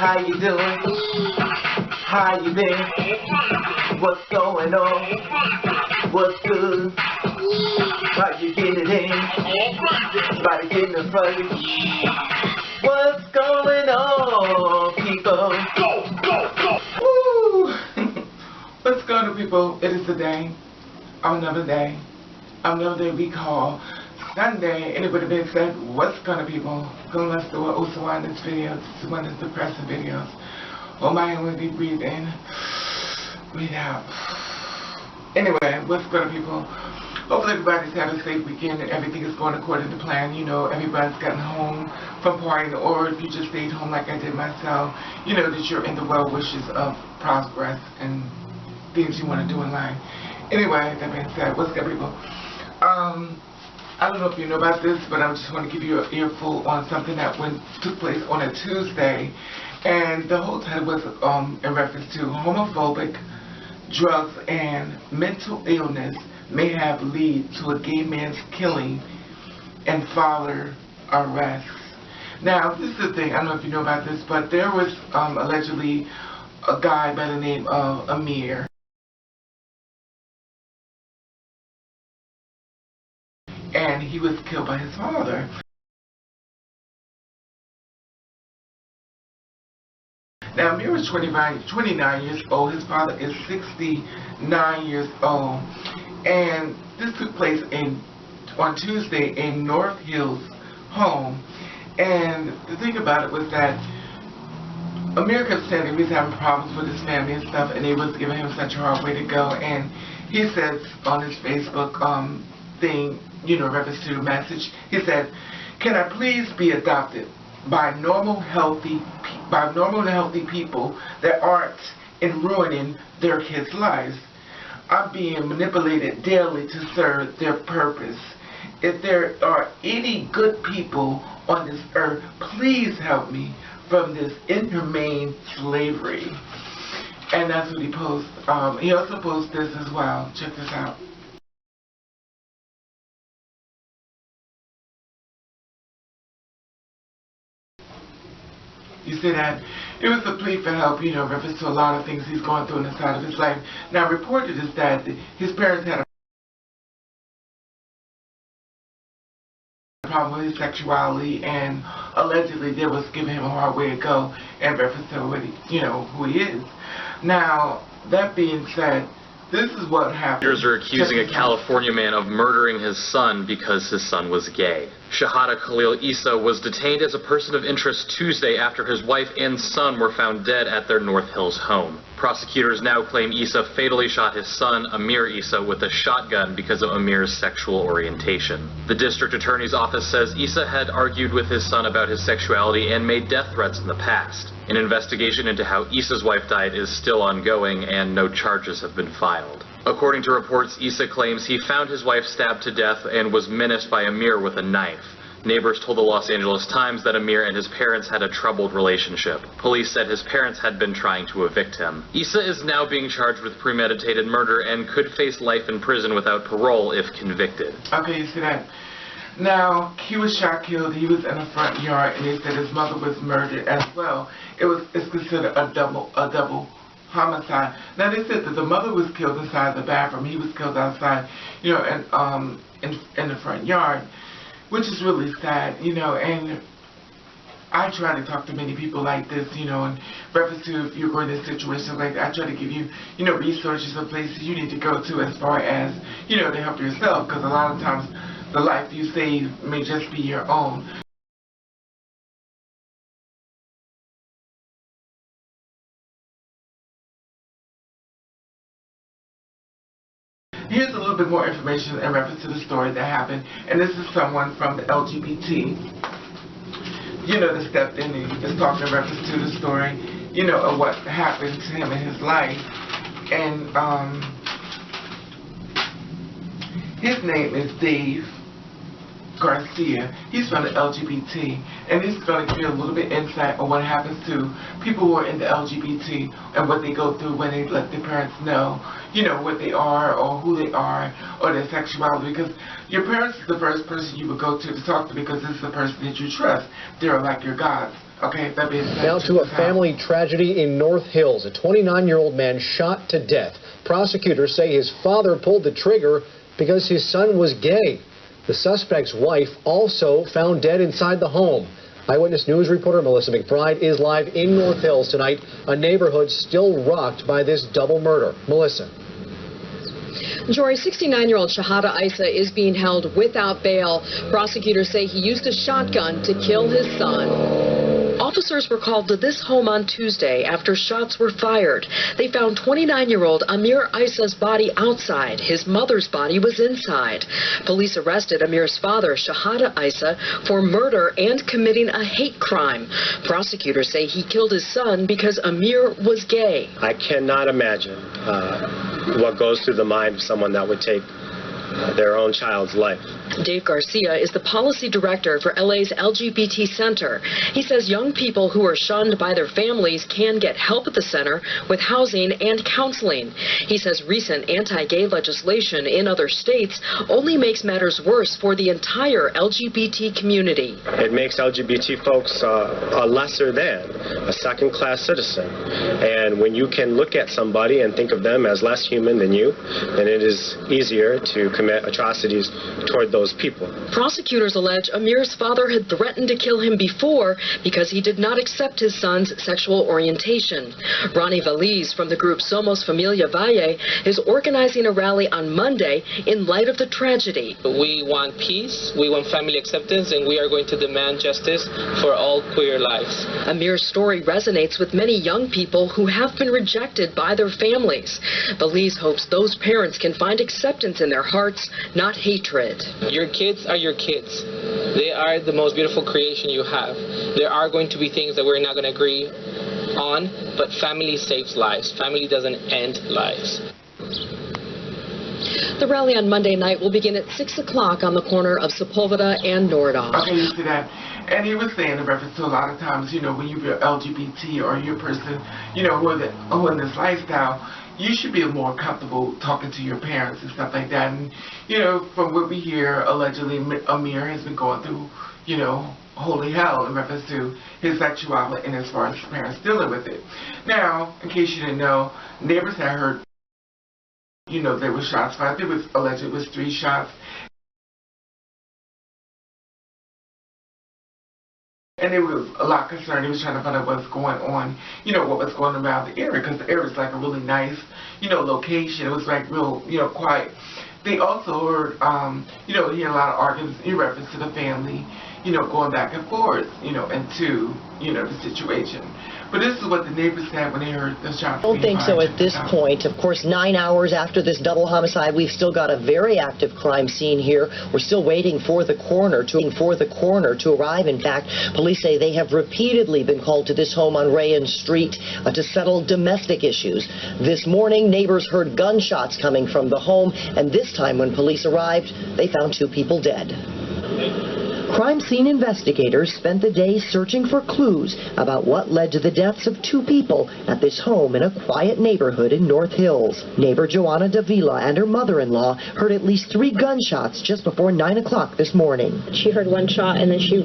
How you doing? How you been? What's going on? What's good? How you getting in? About to get in the fight. What's going on, people? Woo! What's going on, people? It is the day. Another day. Another day we call Sunday, and it would have been said, what's going on, people? Let's do it. Also on this video. This is one of the depressing videos. Oh my, I'm going to be breathe in, breathe out. Anyway, what's going on, people? Hopefully everybody's having a safe weekend and everything is going according to plan. You know, everybody's gotten home from partying, or if you just stayed home like I did myself, you know that you're in the well wishes of progress and things you want to do in life. Anyway, that being said, what's good, people? I don't know if you know about this, but I just want to give you an earful on something that took place on a Tuesday, and the whole title was in reference to homophobic drugs and mental illness may have lead to a gay man's killing and father arrests. Now, this is the thing, I don't know if you know about this, but there was allegedly a guy by the name of Amir. And he was killed by his father. Now, Amir was 29 years old. His father is 69 years old. And this took place on Tuesday in North Hills home. And the thing about it was that Amir kept saying that he was having problems with his family and stuff, and they was giving him such a hard way to go. And he says on his Facebook thing, you know, reference to the message, he said, "Can I please be adopted by normal and healthy people that aren't in ruining their kids' lives? I'm being manipulated daily to serve their purpose. If there are any good people on this earth, please help me from this inhumane slavery." And that's what he posts. He also posts this as well. Check this out. You see that? It was a plea for help, you know, reference to a lot of things he's going through in the side of his life. Now, reported is that his parents had a problem with his sexuality, and allegedly they was giving him a hard way to go in reference to what he, you know, who he is. Now, that being said, this is what happened. Prosecutors are accusing a California man of murdering his son because his son was gay. Shehada Khalil Issa was detained as a person of interest Tuesday after his wife and son were found dead at their North Hills home. Prosecutors now claim Issa fatally shot his son, Amir Issa, with a shotgun because of Amir's sexual orientation. The district attorney's office says Issa had argued with his son about his sexuality and made death threats in the past. An investigation into how Issa's wife died is still ongoing, and no charges have been filed. According to reports, Issa claims he found his wife stabbed to death and was menaced by Amir with a knife. Neighbors told the Los Angeles Times that Amir and his parents had a troubled relationship. Police said his parents had been trying to evict him. Issa is now being charged with premeditated murder and could face life in prison without parole if convicted. Okay, you see that? Now, he was shot, killed. He was in the front yard, and they said his mother was murdered as well. It's considered a double homicide. Now, they said that the mother was killed inside the bathroom. He was killed outside, you know, in the front yard, which is really sad, you know. And I try to talk to many people like this, you know, in reference to if you're going in situations like that. I try to give you, you know, resources and places you need to go to as far as, you know, to help yourself, because a lot of times the life you save may just be your own. Here's a little bit more information in reference to the story that happened, and this is someone from the LGBT, you know, that stepped in and is talking in reference to the story, you know, of what happened to him in his life. And his name is Dave Garcia. He's from the LGBT, and he's going to give you a little bit insight on what happens to people who are in the LGBT and what they go through when they let their parents know, you know, what they are or who they are or their sexuality. Because your parents is the first person you would go to talk to, because this is the person that you trust. They're like your gods. Okay, that being said, now to a family tragedy in North Hills. A 29-year-old man shot to death. Prosecutors say his father pulled the trigger because his son was gay. The suspect's wife also found dead inside the home. Eyewitness News reporter Melissa McBride is live in North Hills tonight, a neighborhood still rocked by this double murder. Melissa. Jory, 69-year-old Shehada Issa is being held without bail. Prosecutors say he used a shotgun to kill his son. Officers were called to this home on Tuesday after shots were fired. They found 29-year-old Amir Issa's body outside. His mother's body was inside. Police arrested Amir's father, Shehada Issa, for murder and committing a hate crime. Prosecutors say he killed his son because Amir was gay. I cannot imagine what goes through the mind of someone that would take their own child's life. Dave Garcia is the policy director for LA's LGBT Center. He says young people who are shunned by their families can get help at the center with housing and counseling. He says recent anti-gay legislation in other states only makes matters worse for the entire LGBT community. It makes LGBT folks a lesser than, a second-class citizen. And when you can look at somebody and think of them as less human than you, then it is easier to commit atrocities toward those people. Prosecutors allege Amir's father had threatened to kill him before because he did not accept his son's sexual orientation. Ronnie Valiz from the group Somos Familia Valle is organizing a rally on Monday in light of the tragedy. We want peace, we want family acceptance, and we are going to demand justice for all queer lives. Amir's story resonates with many young people who have been rejected by their families. Valiz hopes those parents can find acceptance in their hearts, not hatred. Your kids are your kids. They are the most beautiful creation you have. There are going to be things that we're not going to agree on, but family saves lives. Family doesn't end lives. The rally on Monday night will begin at 6 o'clock on the corner of Sepulveda and Nordhoff. Okay, you see that? And he was saying in reference to a lot of times, when you're LGBT or you're a person, who in this lifestyle, you should be more comfortable talking to your parents and stuff like that. And, from what we hear, allegedly Amir has been going through, holy hell in reference to his sexuality and as far as his parents dealing with it. Now, in case you didn't know, neighbors had heard, there were shots fired. There was alleged it was 3 shots. And there was a lot of concern. He was trying to find out what's going on, what was going on around the area, because the area was like a really nice, location. It was like real, quiet. They also heard, he had a lot of arguments in reference to the family, going back and forth, into, the situation. But this is what the neighbors said when they heard the shots. I don't think so at this point. Of course, 9 hours after this double homicide, we've still got a very active crime scene here. We're still waiting for the coroner to arrive. In fact, police say they have repeatedly been called to this home on Rayan Street to settle domestic issues. This morning, neighbors heard gunshots coming from the home, and this time when police arrived, they found 2 people dead. Crime scene investigators spent the day searching for clues about what led to the deaths of 2 people at this home in a quiet neighborhood in North Hills. Neighbor Joanna Davila and her mother-in-law heard at least 3 gunshots just before 9 o'clock this morning. She heard 1 shot, and then she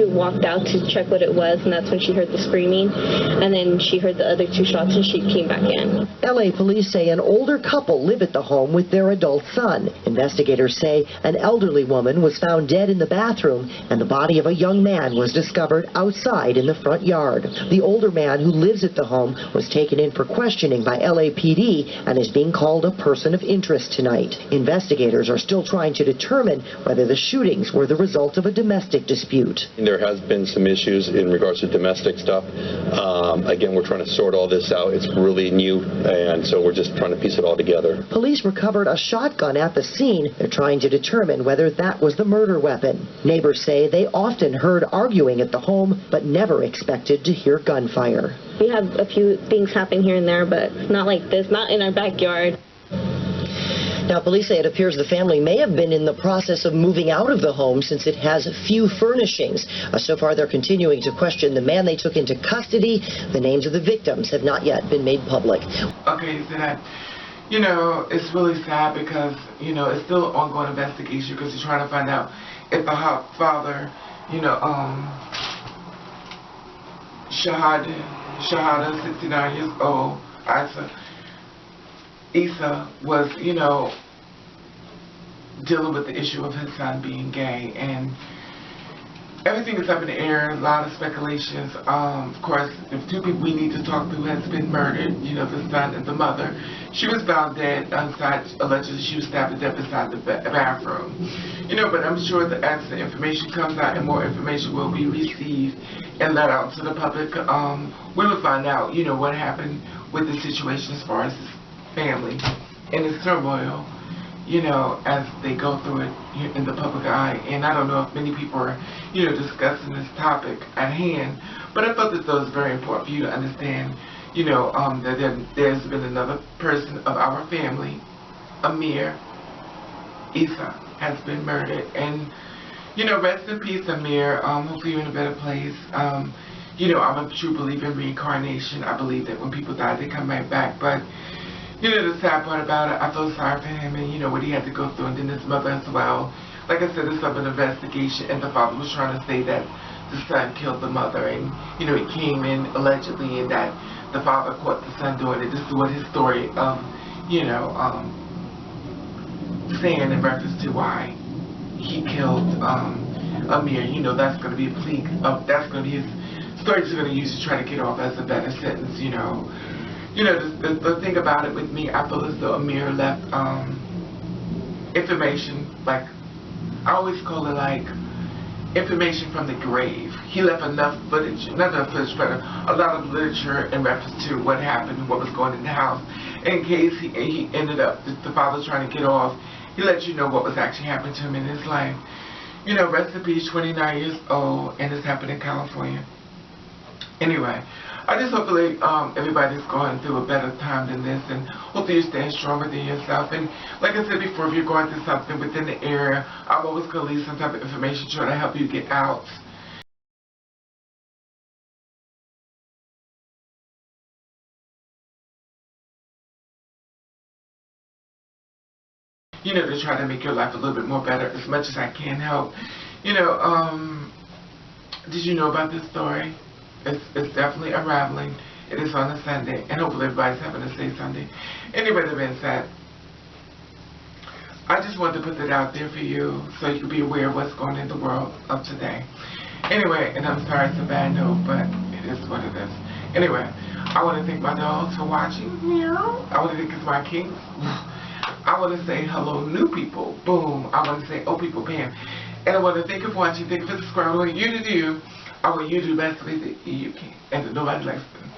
walked out to check what it was, and that's when she heard the screaming. And then she heard the other 2 shots, and she came back in. LA police say an older couple live at the home with their adult son. Investigators say an elderly woman was found dead in the bathroom, and the body of a young man was discovered outside in the front yard. The older man who lives at the home was taken in for questioning by LAPD and is being called a person of interest tonight. Investigators are still trying to determine whether the shootings were the result of a domestic dispute. There has been some issues in regards to domestic stuff. Again, we're trying to sort all this out. It's really new, and so we're just trying to piece it all together. Police recovered a shotgun at the scene. They're trying to determine whether that was the murder weapon. Neighbors say they often heard arguing at the home, but never expected to hear gunfire. We have a few things happen here and there, but not like this, not in our backyard. Now, police say it appears the family may have been in the process of moving out of the home since it has few furnishings. So far, they're continuing to question the man they took into custody. The names of the victims have not yet been made public. Okay, so that, it's really sad because, it's still an ongoing investigation because you're trying to find out if the father, Shehada, 69 years old, Issa was, dealing with the issue of his son being gay, and everything is up in the air, a lot of speculations. Of course, the two people we need to talk to has been murdered, the son and the mother. She was found dead outside, allegedly she was stabbed to death beside the bathroom. But I'm sure that as the information comes out and more information will be received and let out to the public, we will find out, what happened with the situation as far as his family and his turmoil, as they go through it in the public eye. And I don't know if many people are, discussing this topic at hand, but I thought that it was very important for you to understand, that there's been another person of our family, Amier Issa, has been murdered. And, rest in peace, Amir. Hopefully you're in a better place. I'm a true believer in reincarnation. I believe that when people die, they come right back. But the sad part about it, I feel sorry for him and, what he had to go through, and then his mother as well. Like I said, it's up an investigation, and the father was trying to say that the son killed the mother, and, he came in allegedly, and that the father caught the son doing it. This is what his story, saying in reference to why he killed Amir. That's going to be a plea, that's going to be his story he's going to use to try to get off as a better sentence, the thing about it with me, I feel as though Amir left information, like, I always call it like information from the grave. He left enough footage, not enough footage, but a lot of literature in reference to what happened and what was going in the house. In case he ended up, the father trying to get off, he let you know what was actually happening to him in his life. Rest in peace, 29 years old, and this happened in California. Anyway, I just hopefully everybody's going through a better time than this, and hopefully you stand strong within yourself. And like I said before, if you're going through something within the area, I'm always going to leave some type of information trying to help you get out. To try to make your life a little bit more better as much as I can help. Did you know about this story? It's definitely unraveling. It is on a Sunday, and hopefully everybody's having a safe Sunday. Anyway, that being said, I just wanted to put that out there for you so you can be aware of what's going on in the world of today. Anyway, and I'm sorry it's a bad note, but it is what it is. Anyway, I want to thank my dogs for watching. Meow. I want to thank my kings. I want to say hello, new people. Boom. I want to say, oh, people, bam. And I want to thank you for watching. Thank you for subscribing. I want you to do the best way that you can. And that nobody likes them.